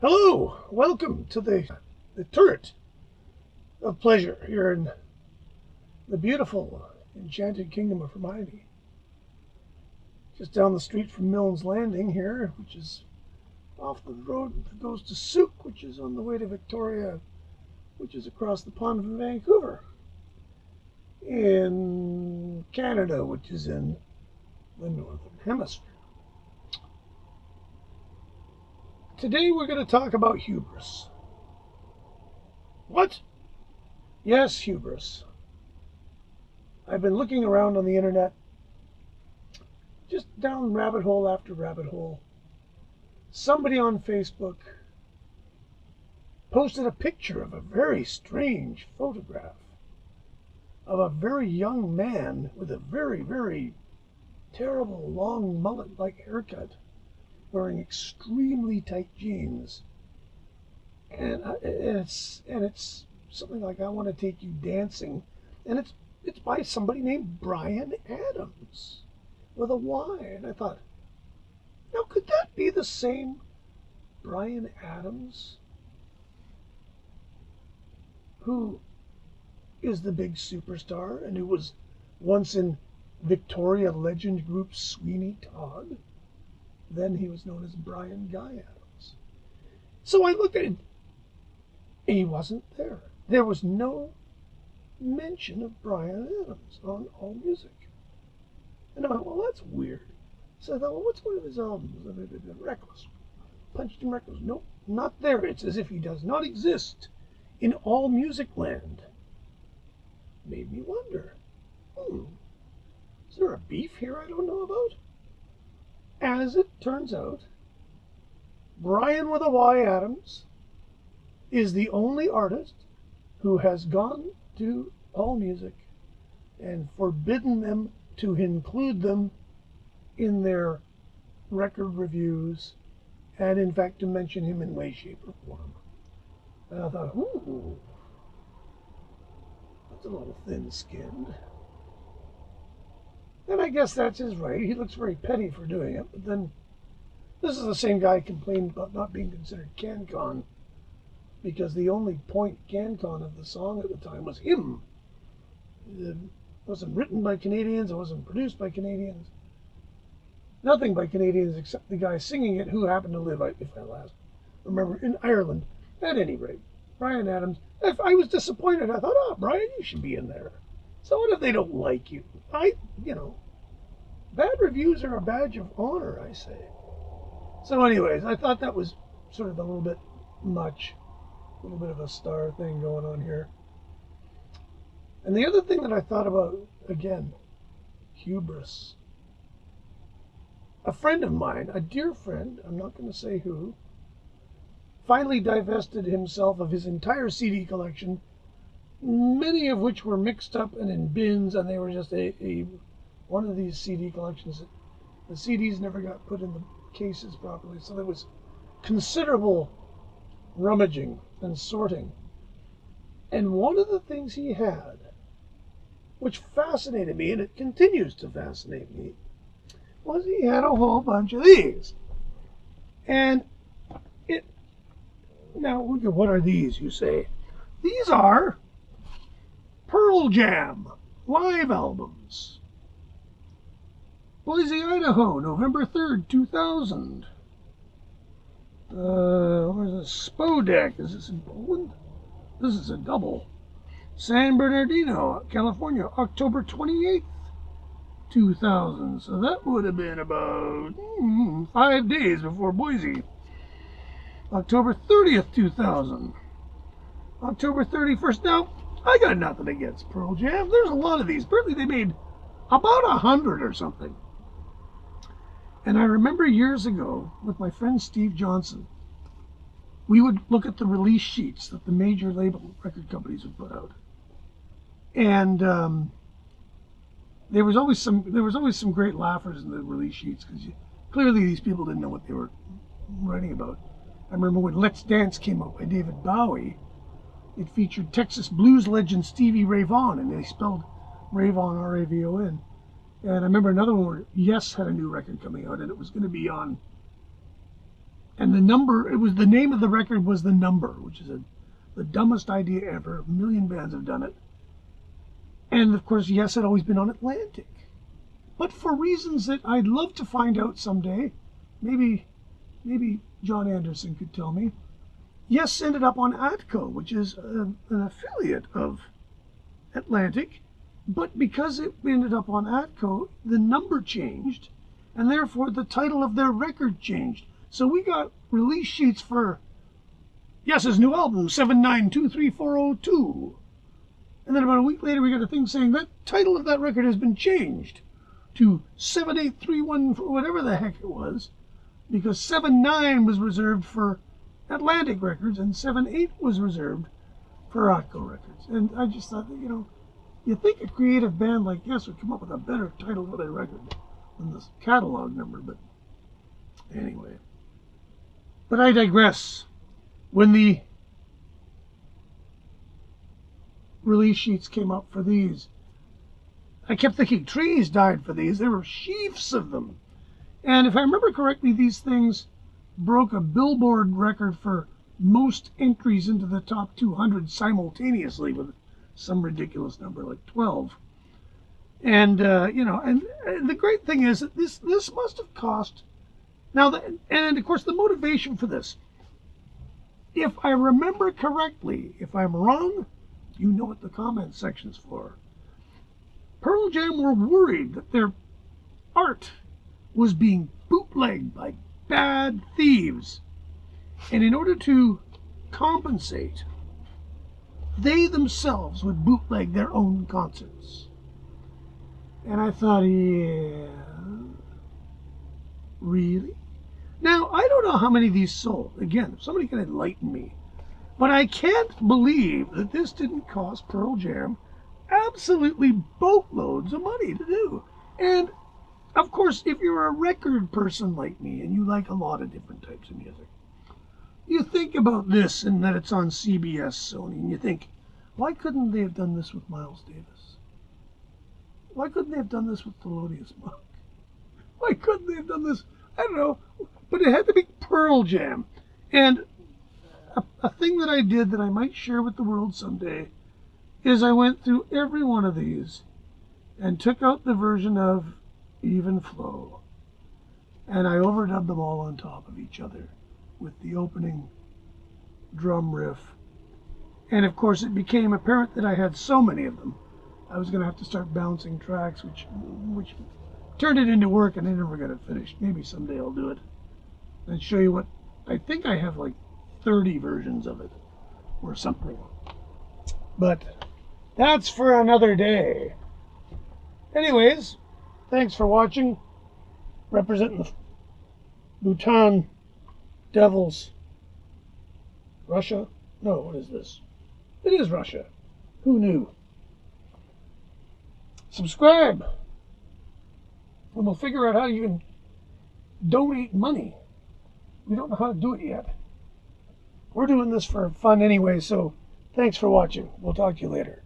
Hello, welcome to the turret of pleasure here in the beautiful, enchanted kingdom of Hermione. Just down the street from Milne's Landing here, which is off the road that goes to Souk, which is on the way to Victoria, which is across the pond from Vancouver. In Canada, which is in the Northern Hemisphere. Today we're going to talk about hubris. What? Yes, hubris. I've been looking around on the internet, just down rabbit hole after rabbit hole. Somebody on Facebook posted a picture of a very strange photograph of a very young man with a very, very terrible long mullet-like haircut, wearing extremely tight jeans, and it's something like "I Want to Take You Dancing," and it's by somebody named Bryan Adams with a Y, and I thought, now could that be the same Bryan Adams who is the big superstar and who was once in Victoria legend group Sweeney Todd? Then he was known as Brian Guy Adams. So I looked at it. He wasn't there. There was no mention of Bryan Adams on AllMusic. And I thought, well, that's weird. So I thought, well, what's one of his albums? Reckless. Punched and Reckless. Nope, not there. It's as if he does not exist in AllMusic land. Made me wonder, is there a beef here I don't know about? As it turns out, Bryan with a Y Adams is the only artist who has gone to AllMusic and forbidden them to include them in their record reviews, and in fact to mention him in way, shape, or form. And I thought, that's a little thin-skinned. And I guess that's his right. He looks very petty for doing it. But then, this is the same guy who complained about not being considered CanCon, because the only point CanCon of the song at the time was him. It wasn't written by Canadians. It wasn't produced by Canadians. Nothing by Canadians except the guy singing it, who happened to live, if I last remember, in Ireland. At any rate, Bryan Adams. I was disappointed. I thought, Bryan, you should be in there. So what if they don't like you? Bad reviews are a badge of honor, I say. So anyways, I thought that was sort of a little bit much. A little bit of a star thing going on here. And the other thing that I thought about, again, hubris. A friend of mine, a dear friend, I'm not going to say who, finally divested himself of his entire CD collection, many of which were mixed up and in bins, and they were just one of these CD collections that the CDs never got put in the cases properly, so there was considerable rummaging and sorting. And one of the things he had, which fascinated me, and it continues to fascinate me, was he had a whole bunch of these. And now look at, what are these, you say? These are Pearl Jam live albums. Boise, Idaho, November 3rd, 2000. Where's the Spodek? Is this in Poland? This is a double. San Bernardino, California, October 28th, 2000. So that would have been about 5 days before Boise. October 30th, 2000. October 31st. Now, I got nothing against Pearl Jam. There's a lot of these. Apparently they made about 100 or something. And I remember years ago, with my friend Steve Johnson, we would look at the release sheets that the major label record companies would put out. And there was always some great laughers in the release sheets, because clearly these people didn't know what they were writing about. I remember when Let's Dance came out by David Bowie, it featured Texas blues legend Stevie Ray Vaughan, and they spelled Ray Vaughan, R-A-V-O-N. And I remember another one where Yes had a new record coming out, and it was going to be on And the number, it was the name of the record was The Number, which is the dumbest idea ever. A million bands have done it. And of course, yes, it had always been on Atlantic. But for reasons that I'd love to find out someday, maybe John Anderson could tell me, Yes ended up on Atco, which is an affiliate of Atlantic. But because it ended up on Atco, the number changed, and therefore the title of their record changed. So we got release sheets for Yes's new album, 7923402. And then about a week later, we got a thing saying that title of that record has been changed to 7831, whatever the heck it was, because 79 was reserved for Atlantic Records and 78 was reserved for Atco Records. And I just thought that, you think a creative band like Yes would come up with a better title for their record than this catalog number, but anyway. But I digress. When the release sheets came up for these, I kept thinking trees died for these. There were sheafs of them. And if I remember correctly, these things broke a Billboard record for most entries into the top 200 simultaneously with some ridiculous number like 12. And, and the great thing is that this must have cost. Now, and of course, the motivation for this, if I remember correctly, if I'm wrong, you know what the comment section's for. Pearl Jam were worried that their art was being bootlegged by bad thieves. And in order to compensate, they themselves would bootleg their own concerts. And I thought, yeah, really? Now, I don't know how many of these sold. Again, if somebody can enlighten me. But I can't believe that this didn't cost Pearl Jam absolutely boatloads of money to do. And, of course, if you're a record person like me and you like a lot of different types of music, you think about this and that it's on CBS, Sony, and you think, why couldn't they have done this with Miles Davis? Why couldn't they have done this with Thelonious Monk? Why couldn't they have done this? I don't know. But it had to be Pearl Jam. And a thing that I did that I might share with the world someday is I went through every one of these and took out the version of Even Flow. And I overdubbed them all on top of each other with the opening drum riff. And of course it became apparent that I had so many of them, I was going to have to start bouncing tracks, which turned it into work, and I never got it finished. Maybe someday I'll do it and show you what, I think I have like 30 versions of it or something. But that's for another day. Anyways, thanks for watching. Representing the Bhutan Devils. Russia? No, what is this? It is Russia. Who knew? Subscribe, and we'll figure out how you can donate money. We don't know how to do it yet. We're doing this for fun anyway, so thanks for watching. We'll talk to you later.